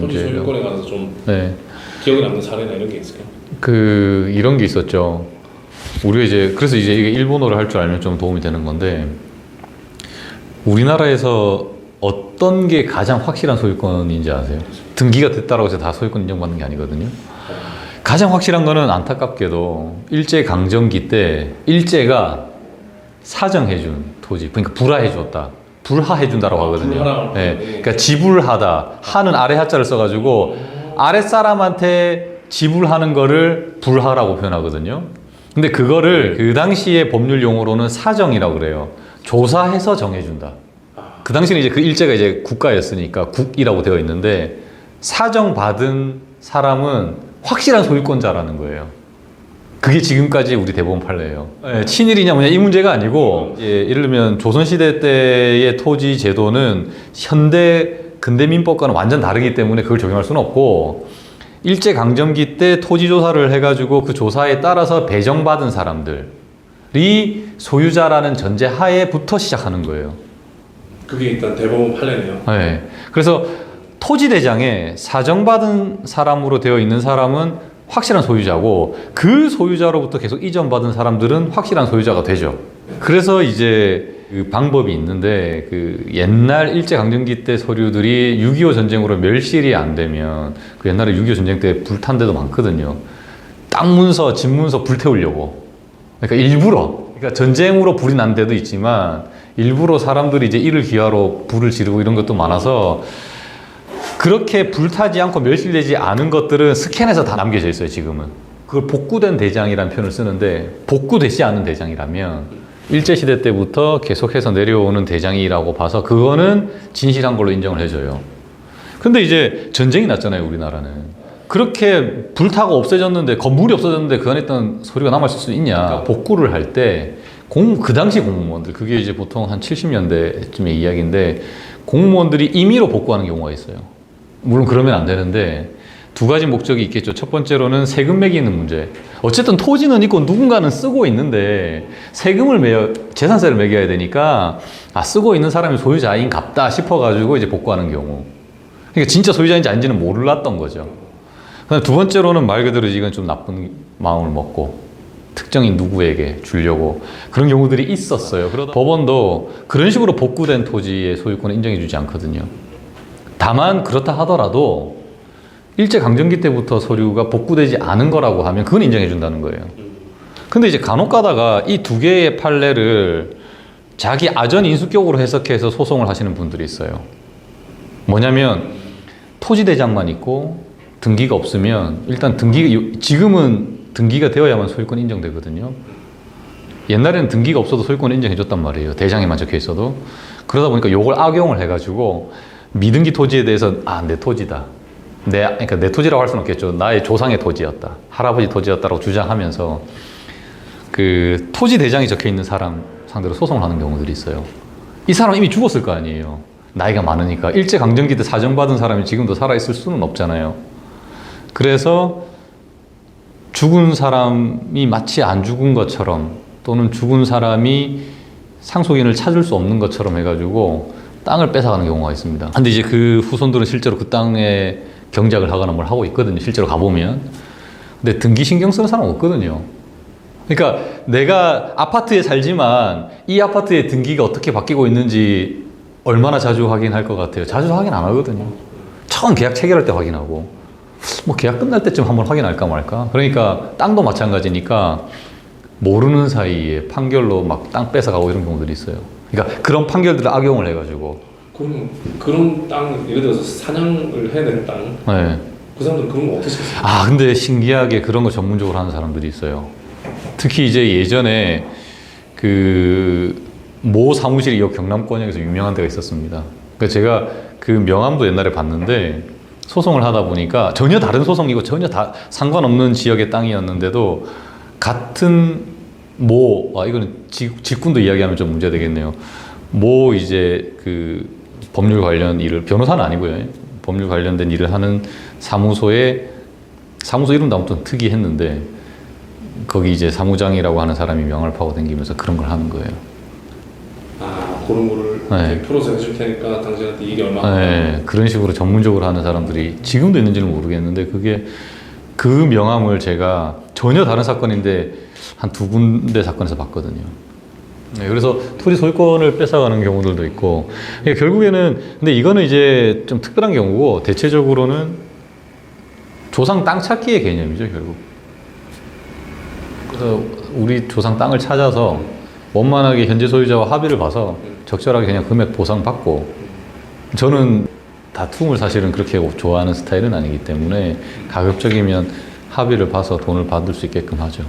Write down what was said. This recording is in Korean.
토지 문제죠. 소유권에 관해서 좀 네. 기억에 남는 사례나 이런 게 있을까요? 이런 게 있었죠. 우리가 이제 그래서 이제 이게 일본어를 할 줄 알면 좀 도움이 되는 건데, 우리나라에서 어떤 게 가장 확실한 소유권인지 아세요? 등기가 됐다라고 해서 다 소유권 인정받는 게 아니거든요. 가장 확실한 거는 안타깝게도 일제 강점기 때 일제가 사정해준 토지, 그러니까 불하해줬다, 불하해준다라고 하거든요. 네. 그러니까 지불하다, 하는 아래 하자를 써가지고 아랫사람한테 지불하는 거를 불하라고 표현하거든요. 근데 그거를 그 당시의 법률 용어로는 사정이라고 그래요. 조사해서 정해준다. 그 당시는 이제 그 일제가 이제 국가였으니까 국이라고 되어 있는데, 사정받은 사람은 확실한 소유권자라는 거예요. 그게 지금까지 우리 대법원 판례예요. 네, 친일이냐 뭐냐 이 문제가 아니고, 예를 들면 조선시대 때의 토지 제도는 현대 근대민법과는 완전 다르기 때문에 그걸 적용할 수는 없고, 일제강점기 때 토지조사를 해가지고 그 조사에 따라서 배정받은 사람들이 소유자라는 전제 하에부터 시작하는 거예요. 그게 일단 대법원 판례네요. 네. 그래서 토지대장에 사정받은 사람으로 되어 있는 사람은 확실한 소유자고, 그 소유자로부터 계속 이전받은 사람들은 확실한 소유자가 되죠. 그래서 이제 그 방법이 있는데, 그 옛날 일제강점기 때 서류들이 6.25 전쟁으로 멸실이 안 되면, 그 옛날에 6.25 전쟁 때 불탄 데도 많거든요. 땅 문서, 집 문서 불태우려고. 그러니까 일부러, 그러니까 전쟁으로 불이 난 데도 있지만 일부러 사람들이 이제 이를 기하로 불을 지르고 이런 것도 많아서, 그렇게 불타지 않고 멸실되지 않은 것들은 스캔해서 다 남겨져 있어요, 지금은. 그걸 복구된 대장이라는 표현을 쓰는데, 복구되지 않은 대장이라면 일제시대 때부터 계속해서 내려오는 대장이라고 봐서 그거는 진실한 걸로 인정을 해줘요. 근데 이제 전쟁이 났잖아요, 우리나라는. 그렇게 불타고 없어졌는데, 건물이 없어졌는데 그 안에 있던 서류가 남아있을 수 있냐. 복구를 할 때 그 당시 공무원들, 그게 이제 보통 한 70년대쯤의 이야기인데, 공무원들이 임의로 복구하는 경우가 있어요. 물론 그러면 안 되는데, 두 가지 목적이 있겠죠. 첫 번째로는 세금 매기는 문제. 어쨌든 토지는 있고 누군가는 쓰고 있는데 재산세를 매겨야 되니까, 쓰고 있는 사람이 소유자인 갑다 싶어가지고 이제 복구하는 경우. 그러니까 진짜 소유자인지 아닌지는 몰랐던 거죠. 두 번째로는 말 그대로 이건 좀 나쁜 마음을 먹고 특정인 누구에게 주려고 그런 경우들이 있었어요. 그러다 법원도 그런 식으로 복구된 토지의 소유권을 인정해주지 않거든요. 다만 그렇다 하더라도 일제강점기 때부터 서류가 복구되지 않은 거라고 하면 그건 인정해준다는 거예요. 근데 이제 간혹 가다가 이 두 개의 판례를 자기 아전 인수격으로 해석해서 소송을 하시는 분들이 있어요. 뭐냐면 토지대장만 있고 등기가 없으면, 일단 지금은 등기가 되어야만 소유권 인정되거든요. 옛날에는 등기가 없어도 소유권 인정해줬단 말이에요. 대장에만 적혀 있어도. 그러다 보니까 요걸 악용을 해가지고 미등기 토지에 대해서 내 토지다. 그러니까 내 토지라고 할 수는 없겠죠. 나의 조상의 토지였다. 할아버지 토지였다라고 주장하면서 그 토지 대장이 적혀 있는 사람 상대로 소송을 하는 경우들이 있어요. 이 사람 이미 죽었을 거 아니에요. 나이가 많으니까. 일제강점기 때 사정받은 사람이 지금도 살아있을 수는 없잖아요. 그래서 죽은 사람이 마치 안 죽은 것처럼, 또는 죽은 사람이 상속인을 찾을 수 없는 것처럼 해가지고 땅을 뺏어가는 경우가 있습니다. 근데 이제 그 후손들은 실제로 그 땅에 경작을 하거나 뭘 하고 있거든요. 실제로 가보면. 근데 등기 신경 쓰는 사람 없거든요. 그러니까 내가 아파트에 살지만 이 아파트의 등기가 어떻게 바뀌고 있는지 얼마나 자주 확인할 것 같아요? 자주 확인 안 하거든요. 처음 계약 체결할 때 확인하고, 뭐 계약 끝날 때쯤 한번 확인할까 말까. 그러니까 땅도 마찬가지니까 모르는 사이에 판결로 막 땅 뺏어가고 이런 경우들이 있어요. 그러니까 그런 판결들을 악용을 해가지고. 그럼 그런 땅, 예를 들어서 사냥을 해야 되는 땅, 네. 그 사람들은 그런 거 어떻게 했어요? 근데 신기하게 그런 거 전문적으로 하는 사람들이 있어요. 특히 이제 예전에 그 모 사무실이 이 경남권역에서 유명한 데가 있었습니다. 그러니까 제가 그 명함도 옛날에 봤는데, 소송을 하다 보니까 전혀 다른 소송이고 전혀 다 상관없는 지역의 땅이었는데도 같은 이거는 직군도 이야기하면 좀 문제 되겠네요. 이제 그 법률 관련 일을, 변호사는 아니고요. 법률 관련된 일을 하는 사무소 이름도 아무튼 특이했는데, 거기 이제 사무장이라고 하는 사람이 명함을 파고 다니면서 그런 걸 하는 거예요. 그런 거를 네. 이렇게 풀어서 해줄 테니까 당신한테 이게 얼마나 네, 그런 식으로 전문적으로 하는 사람들이 지금도 있는지는 모르겠는데 그게 그 명함을 제가 전혀 다른 사건인데 한 2군데 사건에서 봤거든요. 네, 그래서 토지 소유권을 뺏어가는 경우들도 있고 그러니까 결국에는 근데 이거는 이제 좀 특별한 경우고 대체적으로는 조상 땅 찾기의 개념이죠 결국. 그래서 우리 조상 땅을 찾아서 원만하게 현재 소유자와 합의를 봐서 적절하게 그냥 금액 보상받고 저는 다툼을 사실은 그렇게 좋아하는 스타일은 아니기 때문에 가급적이면 합의를 봐서 돈을 받을 수 있게끔 하죠.